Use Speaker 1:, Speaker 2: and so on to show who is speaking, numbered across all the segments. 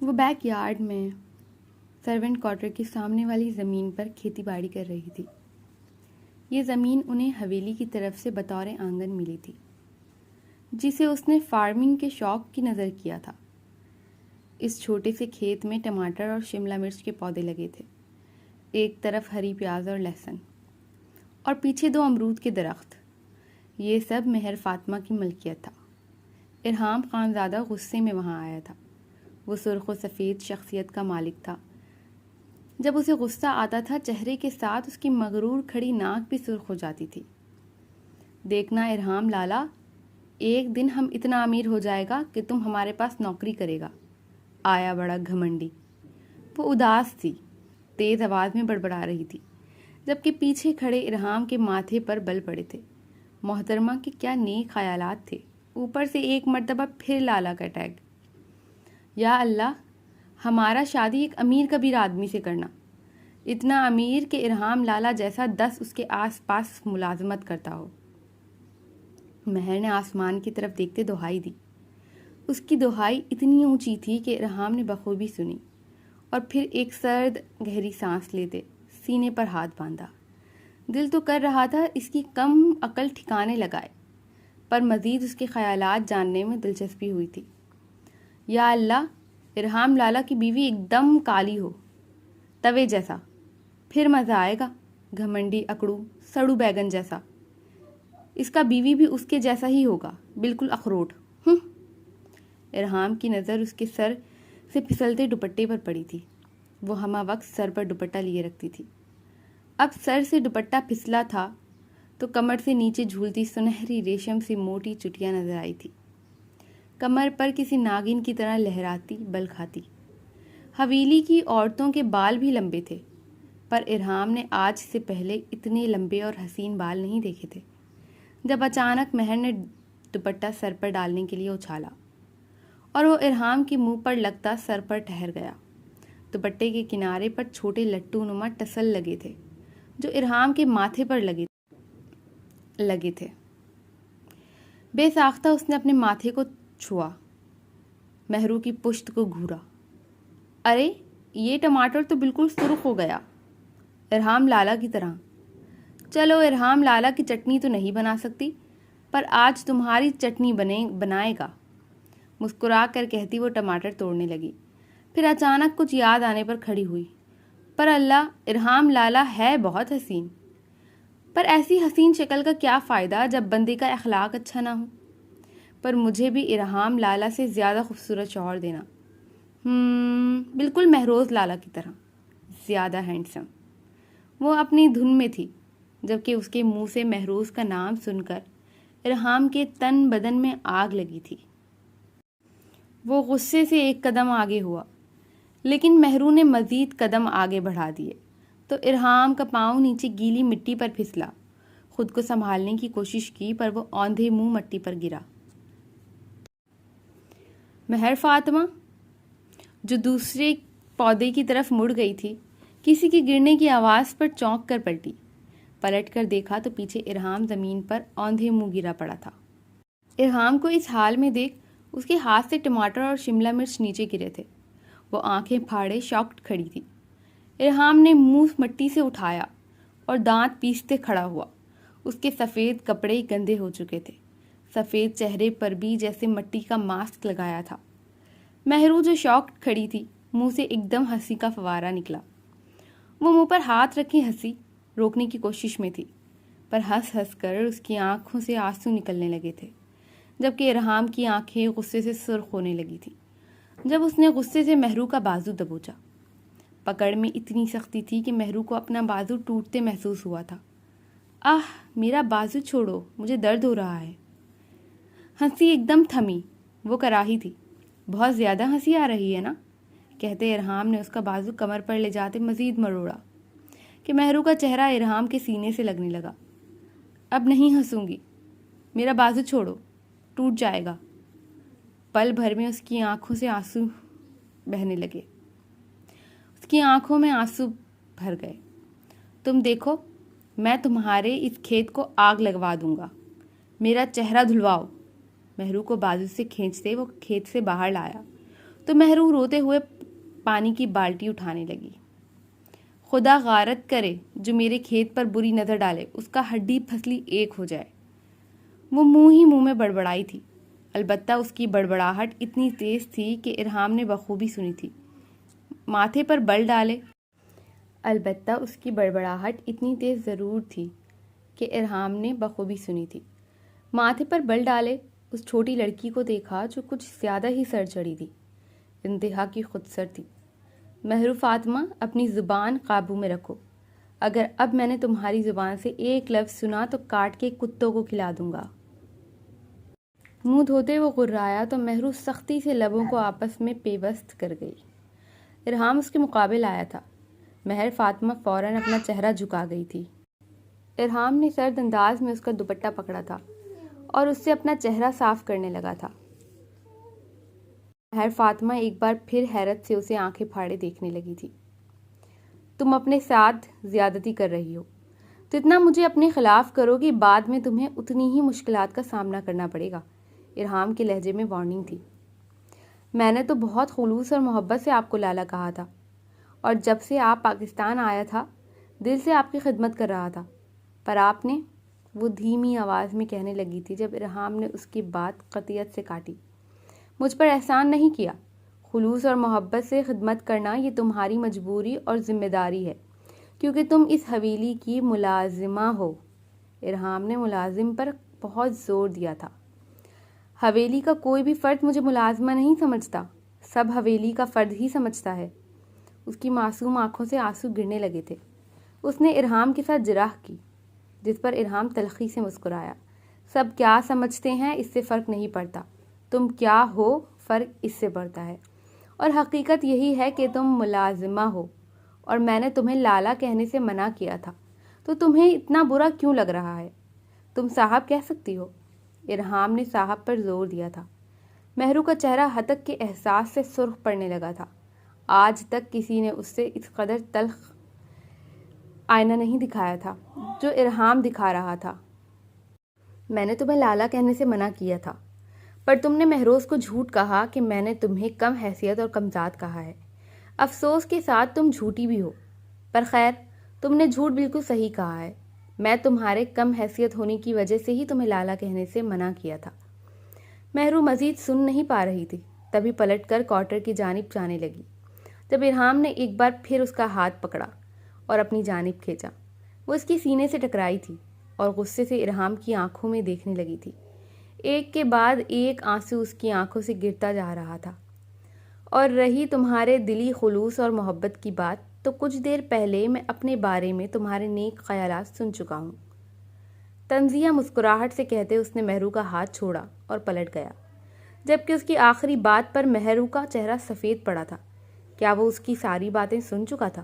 Speaker 1: وہ back yard میں servant quarter کے سامنے والی زمین پر کھیتی باڑی کر رہی تھی۔ یہ زمین انہیں حویلی کی طرف سے بطور آنگن ملی تھی، جسے اس نے فارمنگ کے شوق کی نظر کیا تھا۔ اس چھوٹے سے کھیت میں ٹماٹر اور شملہ مرچ کے پودے لگے تھے، ایک طرف ہری پیاز اور لہسن، اور پیچھے 2 امرود کے درخت۔ یہ سب مہر فاطمہ کی ملکیت تھا۔ ارحام خانزادہ غصے میں وہاں آیا تھا۔ وہ سرخ و سفید شخصیت کا مالک تھا۔ جب اسے غصہ آتا تھا، چہرے کے ساتھ اس کی مغرور کھڑی ناک بھی سرخ ہو جاتی تھی۔ دیکھنا ارحام لالا، ایک دن ہم اتنا امیر ہو جائے گا کہ تم ہمارے پاس نوکری کرے گا، آیا بڑا گھمنڈی۔ وہ اداس تھی، تیز آواز میں بڑبڑا رہی تھی، جبکہ پیچھے کھڑے ارحام کے ماتھے پر بل پڑے تھے۔ محترمہ کے کیا نیک خیالات تھے، اوپر سے ایک مرتبہ پھر لالا کا ٹیگ۔ یا اللہ، ہمارا شادی ایک امیر کبیر آدمی سے کرنا، اتنا امیر کہ ارحام لالا جیسا 10 اس کے آس پاس ملازمت کرتا ہو۔ مہر نے آسمان کی طرف دیکھتے دہائی دی۔ اس کی دہائی اتنی اونچی تھی کہ ارحام نے بخوبی سنی، اور پھر ایک سرد گہری سانس لیتے سینے پر ہاتھ باندھا۔ دل تو کر رہا تھا اس کی کم عقل ٹھکانے لگائے، پر مزید اس کے خیالات جاننے میں دلچسپی ہوئی تھی۔ یا اللہ، ارحام لالا کی بیوی ایک دم کالی ہو، توے جیسا، پھر مزہ آئے گا۔ گھمنڈی اکڑو سڑو بیگن جیسا۔ اس کا بیوی بھی اس کے جیسا ہی ہوگا، بالکل اخروٹ۔ ارحام کی نظر اس کے سر سے پھسلتے دوپٹے پر پڑی تھی۔ وہ ہمہ وقت سر پر دوپٹہ لیے رکھتی تھی۔ اب سر سے دوپٹہ پھسلا تھا تو کمر سے نیچے جھولتی سنہری ریشم سے موٹی چٹیاں نظر آئی تھی، کمر پر کسی ناگن کی طرح لہراتی بل کھاتی۔ حویلی کی عورتوں کے بال بھی لمبے تھے، پر ارحام نے آج سے پہلے اتنے لمبے اور حسین بال نہیں دیکھے تھے۔ جب اچانک مہر نے دوپٹہ سر پر ڈالنے کے لیے اچھالا اور وہ ارحام کے منہ پر لگتا سر پر ٹھہر گیا۔ دوپٹے کے کنارے پر چھوٹے لٹو نما ٹسل لگے تھے جو ارحام کے ماتھے پر لگے تھے۔ بے ساختہ اس نے اپنے ماتھے کو چھوا، مہرو کی پشت کو گھورا۔ ارے یہ ٹماٹر تو بالکل سرخ ہو گیا، ارحام لالا کی طرح۔ چلو ارحام لالا کی چٹنی تو نہیں بنا سکتی، پر آج تمہاری چٹنی بنائے گا، مسکرا کر کہتی وہ ٹماٹر توڑنے لگی۔ پھر اچانک کچھ یاد آنے پر کھڑی ہوئی۔ پر اللہ، ارحام لالا ہے بہت حسین، پر ایسی حسین شکل کا کیا فائدہ جب بندے کا اخلاق اچھا نہ ہو۔ پر مجھے بھی ارحام لالا سے زیادہ خوبصورت شوہر دینا، بالکل مہروز لالا کی طرح، زیادہ ہینڈسم۔ وہ اپنی دھن میں تھی، جبکہ اس کے منہ سے مہروز کا نام سن کر ارحام کے تن بدن میں آگ لگی تھی۔ وہ غصے سے ایک قدم آگے ہوا، لیکن مہرو نے مزید قدم آگے بڑھا دیے تو ارحام کا پاؤں نیچے گیلی مٹی پر پھسلا۔ خود کو سنبھالنے کی کوشش کی، پر وہ اوندھے منہ مٹی پر گرا۔ مہر فاطمہ، جو دوسرے پودے کی طرف مڑ گئی تھی، کسی کے گرنے کی آواز پر چونک کر پلٹی۔ پلٹ کر دیکھا تو پیچھے ارحام زمین پر اوندھے منہ گرا پڑا تھا۔ ارحام کو اس حال میں دیکھ اس کے ہاتھ سے ٹماٹر اور شملہ مرچ نیچے گرے تھے۔ وہ آنکھیں پھاڑے شاکڈ کھڑی تھی۔ ارحام نے منہ مٹی سے اٹھایا اور دانت پیستے کھڑا ہوا۔ اس کے سفید کپڑے گندے ہو چکے تھے، سفید چہرے پر بھی جیسے مٹی کا ماسک لگایا تھا۔ مہرو جو شاکڈ کھڑی تھی، منہ سے ایک دم ہنسی کا فوارہ نکلا۔ وہ منہ پر ہاتھ رکھے ہنسی روکنے کی کوشش میں تھی، پر ہنس ہنس کر اس کی آنکھوں سے آنسو نکلنے لگے تھے، جبکہ ارحام کی آنکھیں غصے سے سرخ ہونے لگی تھی۔ جب اس نے غصے سے مہرو کا بازو دبوچا، پکڑ میں اتنی سختی تھی کہ مہرو کو اپنا بازو ٹوٹتے محسوس ہوا تھا۔ آہ، میرا بازو چھوڑو، مجھے درد ہو رہا ہے۔ ہنسی ایک دم تھمی، وہ کراہی تھی۔ بہت زیادہ ہنسی آ رہی ہے نا، کہتے ارحام نے اس کا بازو کمر پر لے جاتے مزید مروڑا کہ مہرو کا چہرہ ارحام کے سینے سے لگنے لگا۔ اب نہیں ہنسوں گی، میرا بازو چھوڑو، ٹوٹ جائے گا۔ پل بھر میں اس کی آنکھوں سے آنسو بہنے لگے، اس کی آنکھوں میں آنسو بھر گئے۔ تم دیکھو، میں تمہارے اس کھیت کو آگ لگوا دوں گا، میرا چہرہ دھلواؤ۔ مہرو کو بازو سے کھینچتے وہ کھیت سے باہر لایا تو مہرو روتے ہوئے پانی کی بالٹی اٹھانے لگی۔ خدا غارت کرے جو میرے کھیت پر بری نظر ڈالے، اس کا ہڈی پھسلی ایک ہو جائے۔ وہ منہ ہی منہ میں بڑبڑائی تھی، البتہ اس کی بڑبڑاہٹ اتنی تیز تھی کہ ارحام نے بخوبی سنی تھی۔ ماتھے پر بل ڈالے، البتہ اس کی بڑبڑاہٹ اتنی تیز ضرور تھی کہ ارحام نے بخوبی سنی تھی۔ ماتھے پر بل ڈالے اس چھوٹی لڑکی کو دیکھا جو کچھ زیادہ ہی سر چڑھی تھی، انتہا کی خودسر تھی۔ مہرو فاطمہ، اپنی زبان قابو میں رکھو، اگر اب میں نے تمہاری زبان سے ایک لفظ سنا تو کاٹ کے کتوں کو کھلا دوں گا۔ منہ دھوتے وہ غرایا تو مہرو سختی سے لبوں کو آپس میں پیوست کر گئی۔ ارحام اس کے مقابل آیا تھا۔ مہر فاطمہ فوراً اپنا چہرہ جھکا گئی تھی۔ ارحام نے سرد انداز میں اس کا دوپٹہ پکڑا تھا اور اس سے اپنا چہرہ صاف کرنے لگا تھا۔ مہر فاطمہ ایک بار پھر حیرت سے اسے آنکھیں پھاڑے دیکھنے لگی تھی۔ تم اپنے ساتھ زیادتی کر رہی ہو، تو اتنا مجھے اپنے خلاف کرو کہ بعد میں تمہیں اتنی ہی مشکلات کا سامنا کرنا پڑے گا۔ ارحام کے لہجے میں وارننگ تھی۔ میں نے تو بہت خلوص اور محبت سے آپ کو لالا کہا تھا، اور جب سے آپ پاکستان آیا تھا دل سے آپ کی خدمت کر رہا تھا، پر آپ نے، وہ دھیمی آواز میں کہنے لگی تھی جب ارحام نے اس کی بات قطعیت سے کاٹی، مجھ پر احسان نہیں کیا۔ خلوص اور محبت سے خدمت کرنا یہ تمہاری مجبوری اور ذمہ داری ہے، کیونکہ تم اس حویلی کی ملازمہ ہو۔ ارحام نے ملازم پر بہت زور دیا تھا۔ حویلی کا کوئی بھی فرد مجھے ملازمہ نہیں سمجھتا، سب حویلی کا فرد ہی سمجھتا ہے۔ اس کی معصوم آنکھوں سے آنسو گرنے لگے تھے۔ اس نے ارحام کے ساتھ جراح کی، جس پر ارحام تلخی سے مسکرایا۔ سب کیا سمجھتے ہیں اس سے فرق نہیں پڑتا، تم کیا ہو فرق اس سے پڑتا ہے، اور حقیقت یہی ہے کہ تم ملازمہ ہو، اور میں نے تمہیں لالا کہنے سے منع کیا تھا، تو تمہیں اتنا برا کیوں لگ رہا ہے؟ تم صاحب کہہ سکتی ہو۔ ارحام نے صاحب پر زور دیا تھا۔ مہرو کا چہرہ ہتک کے احساس سے سرخ پڑنے لگا تھا۔ آج تک کسی نے اس سے اس قدر تلخ آئینہ نہیں دکھایا تھا جو ارحام دکھا رہا تھا۔ میں نے تمہیں لالا کہنے سے منع کیا تھا، پر تم نے مہروز کو جھوٹ کہا کہ میں نے تمہیں کم حیثیت اور کم ذات کہا ہے۔ افسوس کے ساتھ تم جھوٹی بھی ہو، پر خیر تم نے جھوٹ بالکل صحیح کہا ہے۔ میں تمہارے کم حیثیت ہونے کی وجہ سے ہی تمہیں لالا کہنے سے منع کیا تھا۔ مہرو مزید سن نہیں پا رہی تھی، تبھی پلٹ کر کوارٹر کی جانب جانے لگی، جب ارحام نے ایک بار پھر اس کا ہاتھ پکڑا اور اپنی جانب کھینچا۔ وہ اس کی سینے سے ٹکرائی تھی اور غصے سے ارحام کی آنکھوں میں دیکھنے لگی تھی۔ ایک کے بعد ایک آنسو اس کی آنکھوں سے گرتا جا رہا تھا۔ اور رہی تمہارے دلی خلوص اور محبت کی بات، تو کچھ دیر پہلے میں اپنے بارے میں تمہارے نیک خیالات سن چکا ہوں۔ طنزیہ مسکراہٹ سے کہتے اس نے مہرو کا ہاتھ چھوڑا اور پلٹ گیا، جبکہ اس کی آخری بات پر مہرو کا چہرہ سفید پڑا تھا۔ کیا وہ اس کی ساری باتیں سن چکا تھا؟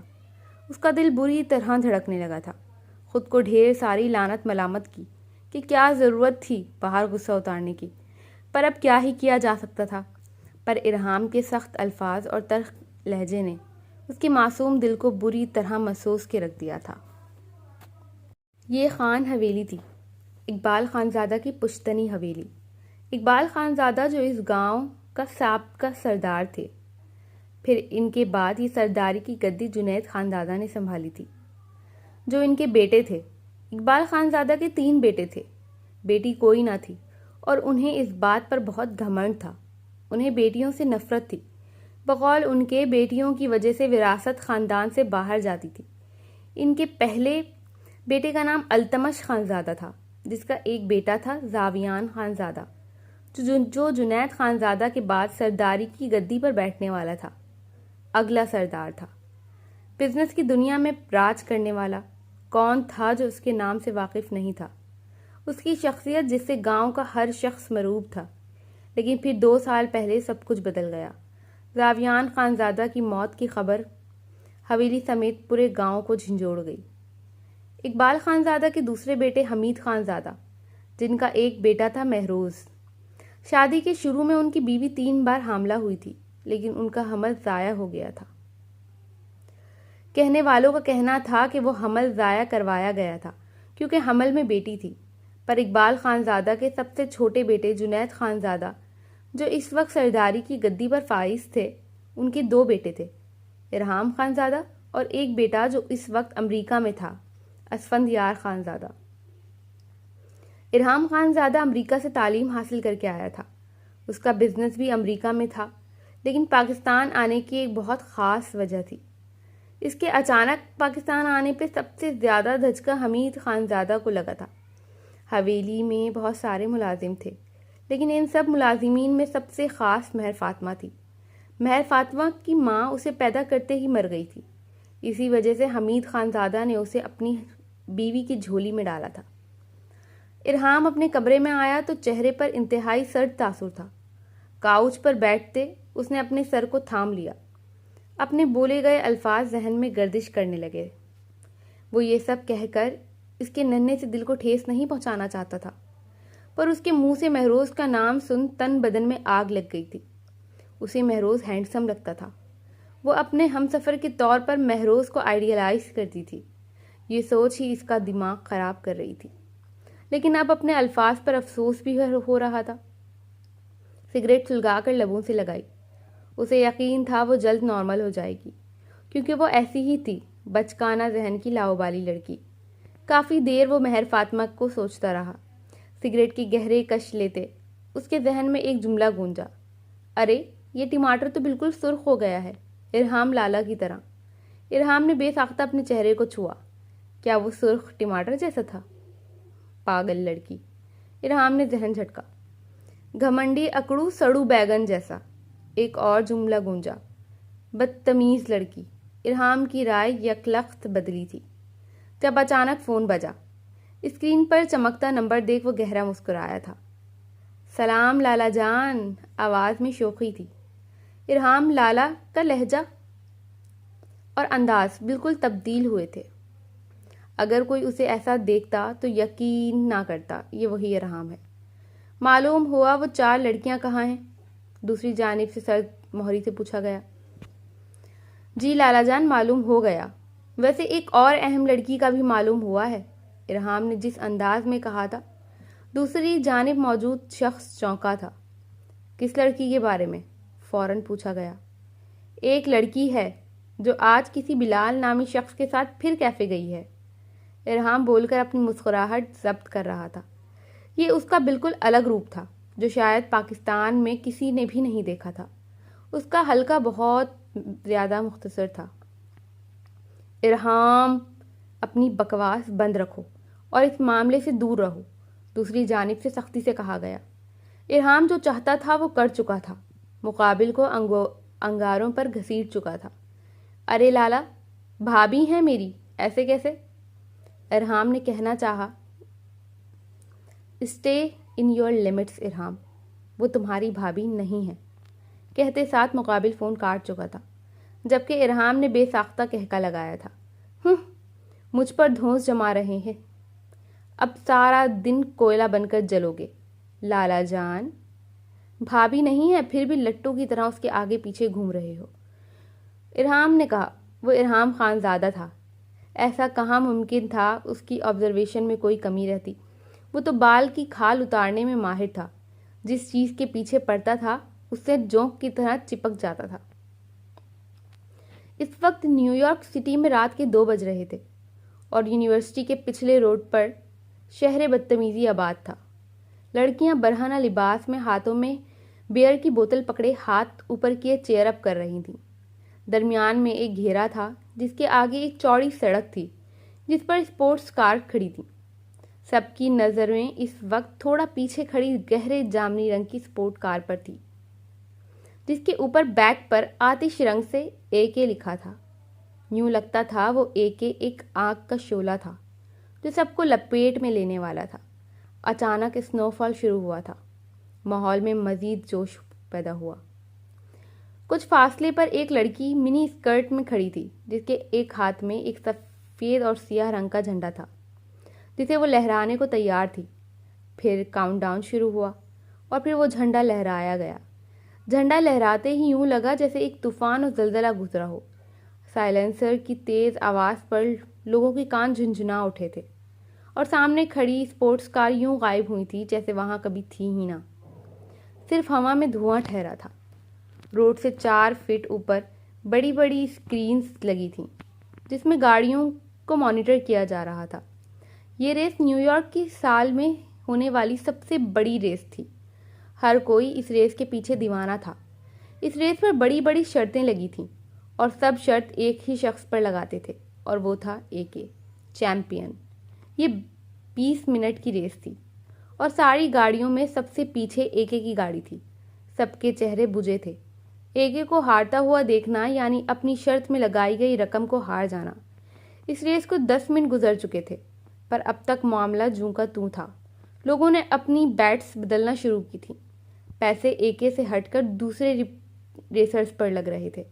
Speaker 1: اس کا دل بری طرح دھڑکنے لگا تھا، خود کو ڈھیر ساری لعنت ملامت کی کہ کیا ضرورت تھی باہر غصہ اتارنے کی، پر اب کیا ہی کیا جا سکتا تھا۔ پر ارحام کے سخت الفاظ اور تلخ لہجے نے اس کے معصوم دل کو بری طرح محسوس کے رکھ دیا تھا۔ یہ خان حویلی تھی، اقبال خانزادہ کی پشتنی حویلی۔ اقبال خانزادہ جو اس گاؤں کا سابقہ سردار تھے، پھر ان کے بعد یہ سرداری کی گدی جنید خانزادہ نے سنبھالی تھی، جو ان کے بیٹے تھے۔ اقبال خانزادہ کے 3 بیٹے تھے، بیٹی کوئی نہ تھی، اور انہیں اس بات پر بہت گھمنڈ تھا۔ انہیں بیٹیوں سے نفرت تھی، بقول ان کے بیٹیوں کی وجہ سے وراثت خاندان سے باہر جاتی تھی۔ ان کے پہلے بیٹے کا نام التمش خانزادہ تھا، جس کا ایک بیٹا تھا زاویان خانزادہ، جو جنید خانزادہ کے بعد سرداری کی گدی پر بیٹھنے والا تھا، اگلا سردار تھا۔ بزنس کی دنیا میں راج کرنے والا کون تھا جو اس کے نام سے واقف نہیں تھا؟ اس کی شخصیت جس سے گاؤں کا ہر شخص مرعوب تھا۔ لیکن پھر 2 سال پہلے سب کچھ بدل گیا۔ زاویان خانزادہ کی موت کی خبر حویلی سمیت پورے گاؤں کو جھنجھوڑ گئی۔ اقبال خانزادہ کے دوسرے بیٹے حمید خانزادہ، جن کا ایک بیٹا تھا مہروز، شادی کے شروع میں ان کی بیوی 3 بار حاملہ ہوئی تھی، لیکن ان کا حمل ضائع ہو گیا تھا۔ کہنے والوں کا کہنا تھا کہ وہ حمل ضائع کروایا گیا تھا کیونکہ حمل میں بیٹی تھی، پر اقبال خانزادہ کے سب سے چھوٹے بیٹے جنید خانزادہ، جو اس وقت سرداری کی گدی پر فائز تھے، ان کے 2 بیٹے تھے، ارحام خان زادہ اور ایک بیٹا جو اس وقت امریکہ میں تھا، اسفندیار خان زادہ۔ ارحام خان زادہ امریکہ سے تعلیم حاصل کر کے آیا تھا، اس کا بزنس بھی امریکہ میں تھا، لیکن پاکستان آنے کی ایک بہت خاص وجہ تھی۔ اس کے اچانک پاکستان آنے پہ سب سے زیادہ دھچکا حمید خان زادہ کو لگا تھا۔ حویلی میں بہت سارے ملازم تھے، لیکن ان سب ملازمین میں سب سے خاص مہر فاطمہ تھی۔ مہر فاطمہ کی ماں اسے پیدا کرتے ہی مر گئی تھی، اسی وجہ سے حمید خان زادہ نے اسے اپنی بیوی کی جھولی میں ڈالا تھا۔ ارحام اپنے کمرے میں آیا تو چہرے پر انتہائی سرد تاثر تھا۔ کاؤچ پر بیٹھتے اس نے اپنے سر کو تھام لیا، اپنے بولے گئے الفاظ ذہن میں گردش کرنے لگے۔ وہ یہ سب کہہ کر اس کے ننھے سے دل کو ٹھیس نہیں پہنچانا چاہتا تھا، پر اس کے منہ سے مہروز کا نام سن تن بدن میں آگ لگ گئی تھی۔ اسے مہروز ہینڈسم لگتا تھا، وہ اپنے ہم سفر کے طور پر مہروز کو آئیڈیلائز کرتی تھی۔ یہ سوچ ہی اس کا دماغ خراب کر رہی تھی، لیکن اب اپنے الفاظ پر افسوس بھی ہو رہا تھا۔ سگریٹ سلگا کر لبوں سے لگائی، اسے یقین تھا وہ جلد نارمل ہو جائے گی، کیونکہ وہ ایسی ہی تھی، بچکانہ ذہن کی لاؤبالی لڑکی۔ کافی دیر وہ مہر فاطمہ کو سوچتا رہا، سگریٹ کی گہرے کش لیتے اس کے ذہن میں ایک جملہ گونجا، ارے یہ ٹماٹر تو بالکل سرخ ہو گیا ہے، ارحام لالا کی طرح۔ ارحام نے بے ساختہ اپنے چہرے کو چھوا، کیا وہ سرخ ٹماٹر جیسا تھا؟ پاگل لڑکی، ارحام نے ذہن جھٹکا۔ گھمنڈی اکڑو سڑو بیگن جیسا، ایک اور جملہ گونجا۔ بدتمیز لڑکی، ارحام کی رائے یکلخت بدلی تھی، جب اچانک فون بجا۔ اسکرین پر چمکتا نمبر دیکھ وہ گہرا مسکرایا تھا۔ سلام لالا جان، آواز میں شوخی تھی۔ ارحام لالا کا لہجہ اور انداز بالکل تبدیل ہوئے تھے۔ اگر کوئی اسے ایسا دیکھتا تو یقین نہ کرتا یہ وہی ارحام ہے۔ معلوم ہوا وہ 4 لڑکیاں کہاں ہیں؟ دوسری جانب سے سرد مہری سے پوچھا گیا۔ جی لالا جان، معلوم ہو گیا، ویسے ایک اور اہم لڑکی کا بھی معلوم ہوا ہے، ارحام نے جس انداز میں کہا تھا دوسری جانب موجود شخص چونکا تھا۔ کس لڑکی کے بارے میں؟ فوراً پوچھا گیا۔ ایک لڑکی ہے جو آج کسی بلال نامی شخص کے ساتھ پھر کیفے گئی ہے، ارحام بول کر اپنی مسکراہٹ ضبط کر رہا تھا۔ یہ اس کا بالکل الگ روپ تھا جو شاید پاکستان میں کسی نے بھی نہیں دیکھا تھا۔ اس کا حلقہ بہت زیادہ مختصر تھا۔ ارحام، اپنی بکواس بند رکھو اور اس معاملے سے دور رہو، دوسری جانب سے سختی سے کہا گیا۔ ارحام جو چاہتا تھا وہ کر چکا تھا، مقابل کو انگاروں پر گھسیٹ چکا تھا۔ ارے لالا، بھابھی ہیں میری، ایسے کیسے؟ ارحام نے کہنا چاہا۔ اسٹے ان یور لمٹس ارحام، وہ تمہاری بھابھی نہیں ہے، کہتے ساتھ مقابل فون کاٹ چکا تھا، جبکہ ارحام نے بے ساختہ کہکا لگایا تھا۔ مجھ پر دھونس جما رہے ہیں، اب سارا دن کوئلہ بن کر جلو گے لالا جان۔ بھابھی نہیں ہے پھر بھی لٹو کی طرح اس کے آگے پیچھے گھوم رہے ہو، ارحام نے کہا۔ وہ ارحام خان زادہ تھا، ایسا کہاں ممکن تھا اس کی آبزرویشن میں کوئی کمی رہتی؟ وہ تو بال کی کھال اتارنے میں ماہر تھا، جس چیز کے پیچھے پڑتا تھا اس سے جونک کی طرح چپک جاتا تھا۔ اس وقت نیو یارک سٹی میں رات کے 2 بج رہے تھے اور یونیورسٹی کے پچھلے روڈ پر شہر بدتمیزی آباد تھا۔ لڑکیاں برہنہ لباس میں ہاتھوں میں بیئر کی بوتل پکڑے ہاتھ اوپر کیے چیئر اپ کر رہی تھیں۔ درمیان میں ایک گھیرا تھا جس کے آگے ایک چوڑی سڑک تھی جس پر اسپورٹس کار کھڑی تھی۔ سب کی نظریں اس وقت تھوڑا پیچھے کھڑی گہرے جامنی رنگ کی اسپورٹ کار پر تھی، جس کے اوپر بیک پر آتش رنگ سے AK لکھا تھا۔ یوں لگتا تھا وہ AK ایک آگ کا شعلہ تھا جو سب کو لپیٹ میں لینے والا تھا۔ اچانک اسنو فال شروع ہوا تھا، ماحول میں مزید جوش پیدا ہوا۔ کچھ فاصلے پر ایک لڑکی منی اسکرٹ میں کھڑی تھی جس کے ایک ہاتھ میں ایک سفید اور سیاہ رنگ کا جھنڈا تھا جسے وہ لہرانے کو تیار تھی۔ پھر کاؤنٹ ڈاؤن شروع ہوا اور پھر وہ جھنڈا لہرایا گیا۔ جھنڈا لہراتے ہی یوں لگا جیسے ایک طوفان اور زلزلہ گزرا ہو۔ سائلنسر کی تیز آواز پر لوگوں کے کان جھنجھنا اٹھے تھے اور سامنے کھڑی اسپورٹس کار یوں غائب ہوئی تھی جیسے وہاں کبھی تھی ہی نہ، صرف ہوا میں دھواں ٹھہرا تھا۔ روڈ سے 4 فٹ اوپر بڑی بڑی اسکرینز لگی تھیں جس میں گاڑیوں کو مانیٹر کیا جا رہا تھا۔ یہ ریس نیو یارک کی سال میں ہونے والی سب سے بڑی ریس تھی۔ ہر کوئی اس ریس کے پیچھے دیوانہ تھا۔ اس ریس پر بڑی بڑی شرطیں لگی تھیں اور سب شرط ایک ہی شخص پر لگاتے تھے اور وہ تھا AK چیمپئن۔ یہ 20 منٹ کی ریس تھی اور ساری گاڑیوں میں سب سے پیچھے AK کی گاڑی تھی۔ سب کے چہرے بجھے تھے۔ AK کو ہارتا ہوا دیکھنا یعنی اپنی شرط میں لگائی گئی رقم کو ہار جانا۔ اس ریس کو 10 منٹ گزر چکے تھے پر اب تک معاملہ جوں کا توں تھا۔ لوگوں نے اپنی بیٹس بدلنا شروع کی تھیں۔ پیسے AK سے ہٹ کر دوسرے ریسرز پر لگ رہے تھے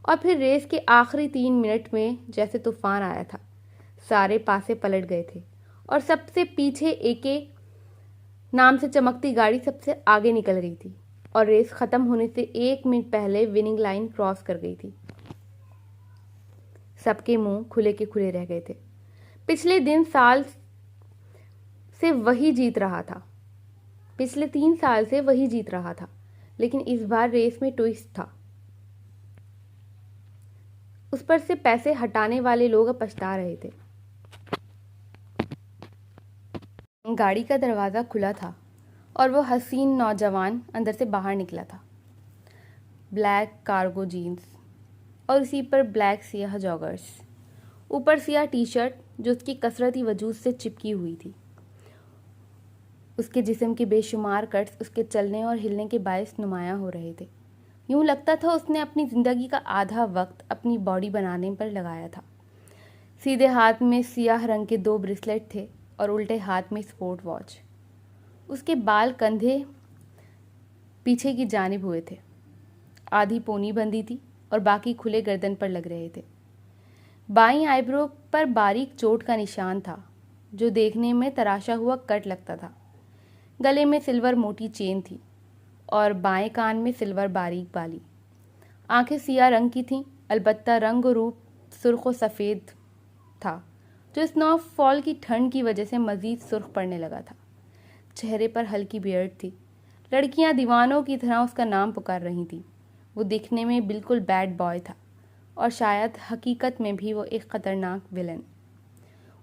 Speaker 1: اور پھر ریس کے آخری 3 منٹ میں جیسے طوفان آیا تھا۔ سارے پاسے پلٹ گئے تھے اور سب سے پیچھے AK نام سے چمکتی گاڑی سب سے آگے نکل رہی تھی اور ریس ختم ہونے سے 1 منٹ پہلے وننگ لائن کراس کر گئی تھی۔ سب کے منہ کھلے کے کھلے رہ گئے تھے۔ پچھلے 3 سال سے وہی جیت رہا تھا لیکن اس بار ریس میں ٹوئسٹ تھا۔ اس پر سے پیسے ہٹانے والے لوگ اب پچھتا رہے تھے۔ گاڑی کا دروازہ کھلا تھا اور وہ حسین نوجوان اندر سے باہر نکلا تھا۔ بلیک کارگو جینز اور اسی پر بلیک سیاہ جاگرز، اوپر سیاہ ٹی شرٹ جو اس کی کثرتی وجود سے چپکی ہوئی تھی۔ اس کے جسم کے بے شمار کٹس اس کے چلنے اور ہلنے کے باعث نمایاں ہو رہے تھے۔ یوں لگتا تھا اس نے اپنی زندگی کا آدھا وقت اپنی باڈی بنانے پر لگایا تھا۔ سیدھے ہاتھ میں سیاہ رنگ کے 2 بریسلیٹ تھے اور الٹے ہاتھ میں سپورٹ واچ۔ اس کے بال کندھے پیچھے کی جانب ہوئے تھے، آدھی پونی بندھی تھی اور باقی کھلے گردن پر لگ رہے تھے۔ بائیں آئی برو پر باریک چوٹ کا نشان تھا جو دیکھنے میں تراشا ہوا کٹ لگتا تھا۔ گلے میں سلور موٹی چین تھی اور بائیں کان میں سلور باریک بالی۔ آنکھیں سیاہ رنگ کی تھیں، البتہ رنگ و روپ سرخ و سفید تھا جو اسنو فال کی ٹھنڈ کی وجہ سے مزید سرخ پڑنے لگا تھا۔ چہرے پر ہلکی بیئرڈ تھی۔ لڑکیاں دیوانوں کی طرح اس کا نام پکار رہی تھیں۔ وہ دکھنے میں بالکل بیڈ بوائے تھا اور شاید حقیقت میں بھی وہ ایک خطرناک ویلن۔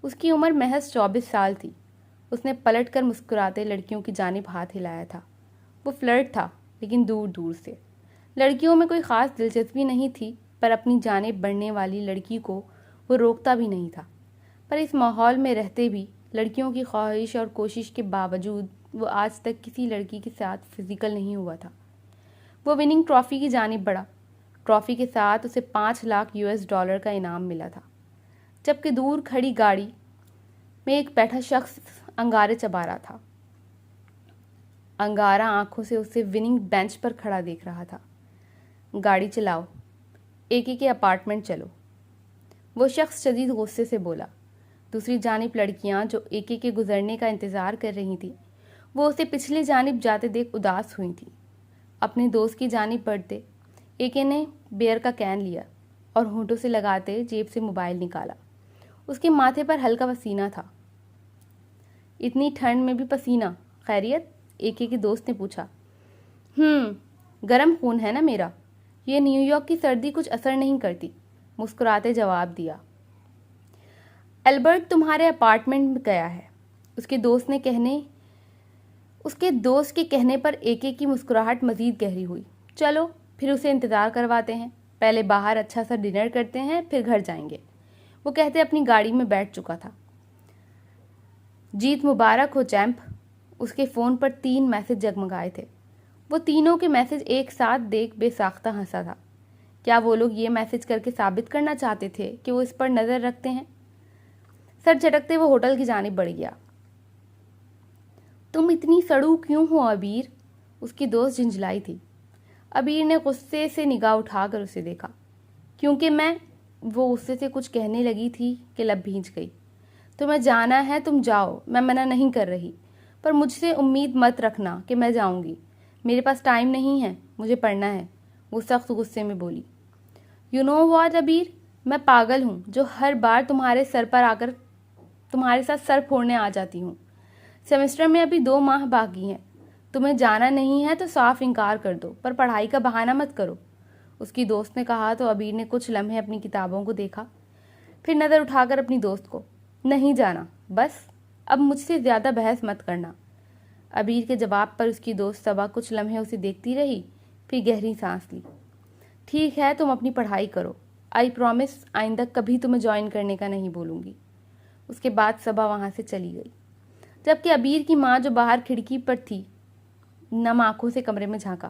Speaker 1: اس کی عمر محض 24 سال تھی۔ اس نے پلٹ کر مسکراتے لڑکیوں کی جانب ہاتھ ہلایا تھا۔ وہ فلرٹ تھا لیکن دور دور سے۔ لڑکیوں میں کوئی خاص دلچسپی نہیں تھی پر اپنی جانب بڑھنے والی لڑکی کو وہ روکتا بھی نہیں تھا۔ پر اس ماحول میں رہتے بھی لڑکیوں کی خواہش اور کوشش کے باوجود وہ آج تک کسی لڑکی کے ساتھ فزیکل نہیں ہوا تھا۔ وہ وننگ ٹرافی کی جانب بڑھا۔ ٹرافی کے ساتھ اسے $5,00,000 کا انعام ملا تھا، جبکہ دور کھڑی گاڑی میں ایک بیٹھا شخص انگارے چبا رہا تھا۔ انگارہ آنکھوں سے اسے وننگ بینچ پر کھڑا دیکھ رہا تھا۔ گاڑی چلاؤ، AK کے اپارٹمنٹ چلو، وہ شخص شدید غصے سے بولا۔ دوسری جانب لڑکیاں جو AK کے گزرنے کا انتظار کر رہی تھیں وہ اسے پچھلی جانب جاتے دیکھ اداس ہوئی تھیں۔ اپنے دوست کی جانب بڑھتے AK نے بیئر کا کین لیا اور ہونٹوں سے لگاتے جیب سے موبائل نکالا۔ اس کے ماتھے پر ہلکا پسینہ تھا۔ اتنی ٹھنڈ میں بھی پسینہ؟ خیریت؟ AK کے دوست نے پوچھا۔ گرم خون ہے نا میرا، یہ نیو یارک کی سردی کچھ اثر نہیں کرتی، مسکراتے جواب دیا۔ البرٹ تمہارے اپارٹمنٹ میں گیا ہے، اس کے دوست کے کہنے پر AK کی مسکراہٹ مزید گہری ہوئی۔ چلو پھر اسے انتظار کرواتے ہیں، پہلے باہر اچھا سا ڈنر کرتے ہیں پھر گھر جائیں گے، وہ کہتے اپنی گاڑی میں بیٹھ چکا تھا۔ جیت مبارک ہو چیمپ۔ اس کے فون پر 3 میسج جگمگائے تھے۔ وہ تینوں کے میسج ایک ساتھ دیکھ بے ساختہ ہنسا تھا۔ کیا وہ لوگ یہ میسج کر کے ثابت کرنا چاہتے تھے کہ وہ اس پر نظر رکھتے ہیں؟ سر جھٹکتے وہ ہوٹل کی جانب بڑھ گیا۔ تم اتنی سڑو کیوں ہو عبیر؟ اس کی دوست جھنجھلائی تھی۔ عبیر نے غصے سے نگاہ اٹھا کر اسے دیکھا۔ کیونکہ وہ غصے سے کچھ کہنے لگی تھی کہ لب بھیج گئی۔ تمہیں جانا ہے تم جاؤ، میں منع نہیں کر رہی، پر مجھ سے امید مت رکھنا کہ میں جاؤں گی، میرے پاس ٹائم نہیں ہے، مجھے پڑھنا ہے، وہ سخت غصے میں بولی۔ یو نو واٹ عبیر، میں پاگل ہوں جو ہر بار تمہارے سر پر آ کر تمہارے ساتھ سر پھوڑنے آ جاتی ہوں۔ سیمسٹر میں ابھی 2 ماہ باقی ہیں، تمہیں جانا نہیں ہے تو صاف انکار کر دو، پر پڑھائی کا بہانہ مت کرو، اس کی دوست نے کہا تو عبیر نے کچھ لمحے اپنی کتابوں کو دیکھا، پھر نظر اٹھا کر اپنی دوست کو، نہیں جانا، بس اب مجھ سے زیادہ بحث مت کرنا۔ عبیر کے جواب پر اس کی دوست صبا کچھ لمحے اسے دیکھتی رہی، پھر گہری سانس لی۔ ٹھیک ہے، تم اپنی پڑھائی کرو، آئی پرومس آئندہ کبھی تمہیں جوائن کرنے کا نہیں بولوں گی۔ اس کے بعد صبا وہاں سے چلی گئی، جبکہ عبیر کی ماں جو باہر کھڑکی پر تھی نم آنکھوں سے کمرے میں جھانکا۔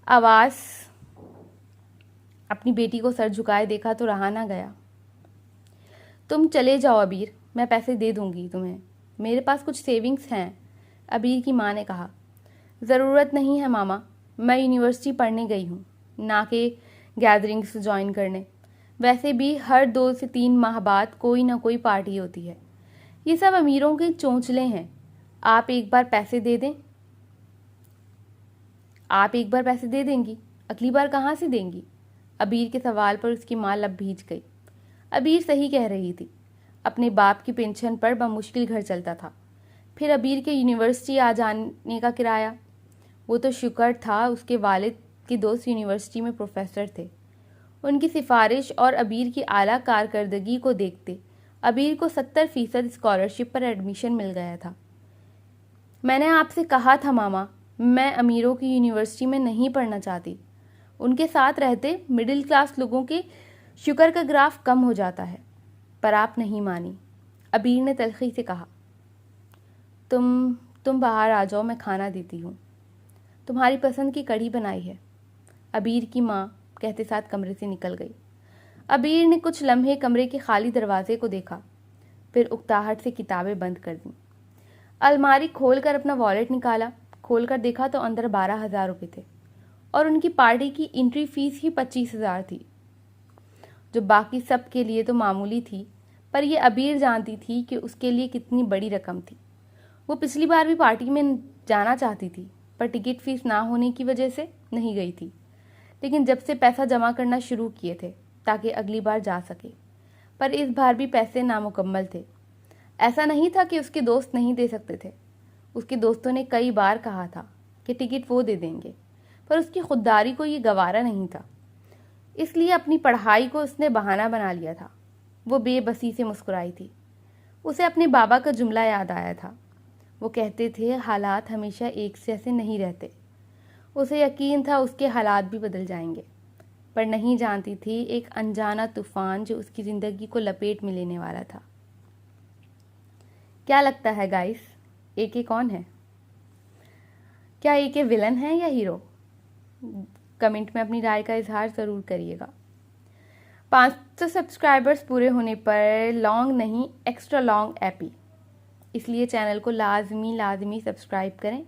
Speaker 1: آواز اپنی بیٹی کو سر جھکائے دیکھا تو رہا نہ گیا۔ تم چلے جاؤ عبیر، میں پیسے دے دوں گی تمہیں، میرے پاس کچھ سیونگز ہیں، عبیر کی ماں نے کہا۔ ضرورت نہیں ہے ماما، میں یونیورسٹی پڑھنے گئی ہوں، نہ کہ گیدرنگز جوائن کرنے، ویسے بھی ہر 2 سے 3 ماہ بعد کوئی نہ کوئی پارٹی ہوتی ہے، یہ سب امیروں کے چونچلے ہیں، آپ ایک بار پیسے دے دیں گی، اگلی بار کہاں سے دیں گی؟ عبیر کے سوال پر اس کی ماں لب بھیج گئی۔ عبیر صحیح کہہ رہی تھی، اپنے باپ کی پینشن پر بمشکل گھر چلتا تھا، پھر عبیر کے یونیورسٹی آ جانے کا کرایہ، وہ تو شکر تھا اس کے والد کے دوست یونیورسٹی میں پروفیسر تھے، ان کی سفارش اور عبیر کی اعلیٰ کارکردگی کو دیکھتے عبیر کو 70% اسکالرشپ پر ایڈمیشن مل گیا تھا۔ میں نے آپ سے کہا تھا ماما، میں امیروں کی یونیورسٹی میں نہیں پڑھنا چاہتی، ان کے ساتھ رہتے مڈل کلاس لوگوں کے شکر کا گراف کم ہو جاتا ہے، پر آپ نہیں مانی۔ عبیر نے تلخی سے کہا، تم باہر آ جاؤ، میں کھانا دیتی ہوں، تمہاری پسند کی کڑھی بنائی ہے، عبیر کی ماں کہتے ساتھ کمرے سے نکل گئی۔ عبیر نے کچھ لمحے کمرے کے خالی دروازے کو دیکھا، پھر اکتاہٹ سے کتابیں بند کر دیں۔ الماری کھول کر اپنا والیٹ نکالا، کھول کر دیکھا تو اندر 12,000 روپے تھے، اور ان کی پارٹی کی انٹری فیس ہی 25,000 تھی، جو باقی سب کے لیے تو معمولی تھی، پر یہ عبیر جانتی تھی کہ اس کے لیے کتنی بڑی رقم تھی۔ وہ پچھلی بار بھی پارٹی میں جانا چاہتی تھی، پر ٹکٹ فیس نہ ہونے کی وجہ سے نہیں گئی تھی، لیکن جب سے پیسہ جمع کرنا شروع کیے تھے تاکہ اگلی بار جا سکے، پر اس بار بھی پیسے نامکمل تھے۔ ایسا نہیں تھا کہ اس کے دوست نہیں دے سکتے تھے، اس کے دوستوں نے کئی بار کہا تھا کہ ٹکٹ وہ دے دیں گے، پر اس کی خودداری کو یہ گوارا نہیں تھا، اس لیے اپنی پڑھائی کو اس نے بہانہ بنا لیا تھا۔ وہ بے بسی سے مسکرائی تھی، اسے اپنے بابا کا جملہ یاد آیا تھا، وہ کہتے تھے حالات ہمیشہ ایک جیسے نہیں رہتے۔ اسے یقین تھا اس کے حالات بھی بدل جائیں گے، پر نہیں جانتی تھی ایک انجانا طوفان جو اس کی زندگی کو لپیٹ میں لینے والا تھا۔ کیا لگتا ہے گائس، اے کے کون ہے؟ کیا اے کے ولن ہے یا ہیرو؟ کمنٹ میں اپنی رائے کا اظہار ضرور کریے گا۔ 500 سبسکرائبرز پورے ہونے پر لانگ نہیں ایکسٹرا لانگ ایپی، اس لیے چینل کو لازمی سبسکرائب کریں